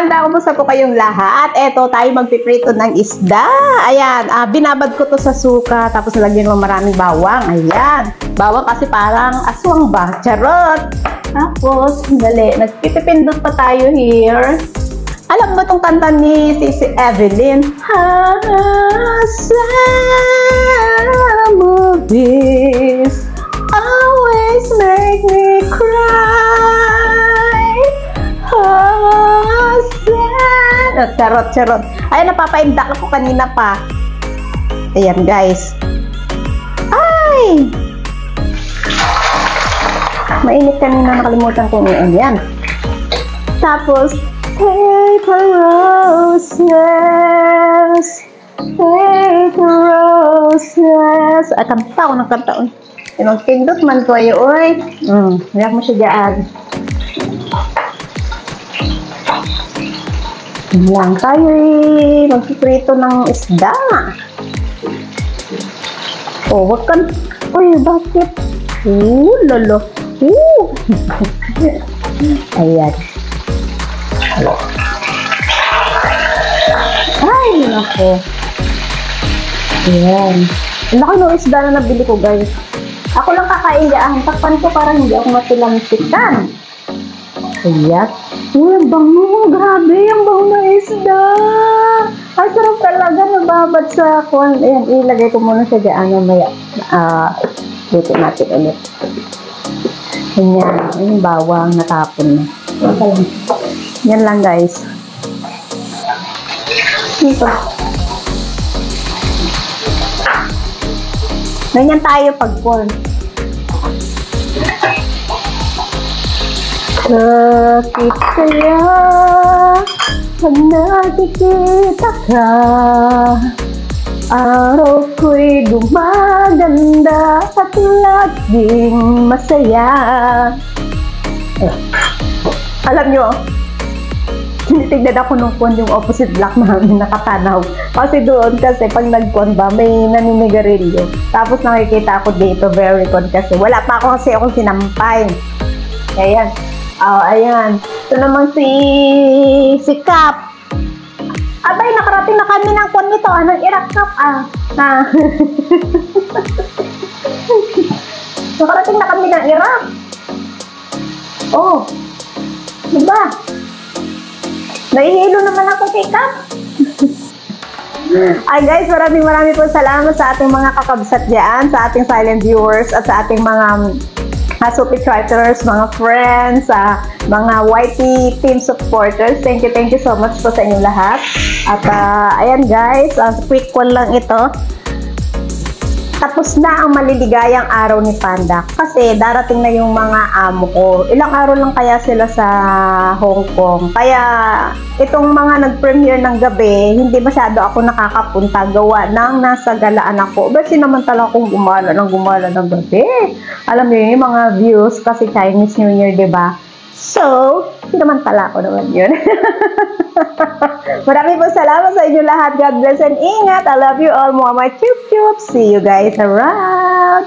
Kamusta po kayong lahat? Eto, tayo magpiprito ng isda. Ayan, binabad ko to sa suka, tapos nalagyan mo maraming bawang. Ayan, bawang kasi parang aswang ba? Charot! Tapos, dali, nagpipindot pa tayo here. Alam mo itong kanta ni si Evelyn? Some movies always make me cry. Charot. Ay, napapaindak ako kanina pa. Ayan, guys. Ay! Mainit kanina, nakalimutan ko ngayon. Yan. Tapos, paper roses. Paper roses. Ay, kanta ko ng kanta. Magpindot man ko ay, oy. Hiyak mo siya dyan. Lang tayo magpiprito ng isda. Oh, wag kan. Uy, bakit? Lolo. Ayan. Ay, nako. Ayan. Laki ng isda na nabili ko, guys. Ako lang kakain dyan. Takpan ko para hindi ako matilamsikan. Ayan. Uy, ang bango. Grabe, ang bango na isda. Ang sarap talaga. Nababad sa kuwan. Ayan, ilagay ko muna siya dyan. Maya, luto natin ulit. Ayan, yung bawang natapon na. Yan lang, guys. Dito. Ganyan tayo pag-corn. Bakit kaya pag nakikita ka, araw ko'y gumaganda at laging masaya. Alam nyo, tinitignan ako nung kuwan yung opposite block namin nakatanaw. Kasi doon kasi pag nagkuwan ba, may naninigarilyo. Tapos nakikita ako dito, very good kasi wala pa ako kasi akong sinampay. Ayan. Ayan. Ito naman si Kap. Abay, nakarating na kami ng kuwan nito. Anong Iraq Kap? Nakarating na kami ng Iraq. Oh. Diba? Nahihilo naman ako kay Kap. Ay guys, maraming po salamat sa ating mga kakabsat dyan, sa ating silent viewers, at sa ating mga Supit Writers, mga friends, mga YT team supporters. Thank you so much po sa inyong lahat. At ayan guys, quick one lang ito. Tapos na ang maliligayang araw ni Panda kasi darating na yung mga amo ko. Ilang araw lang kaya sila sa Hong Kong. Kaya itong mga nag-premiere ng gabi, hindi masyado ako nakakapunta gawa ng nasa galaan ako. Kasi naman talaga akong gumala ng gabi. Alam niyo yung mga views kasi Chinese New Year, diba? So, hindi naman pala ako naman yun. Maraming po salamat sa inyo lahat. God bless and ingat. I love you all, mga chup-chup. See you guys around.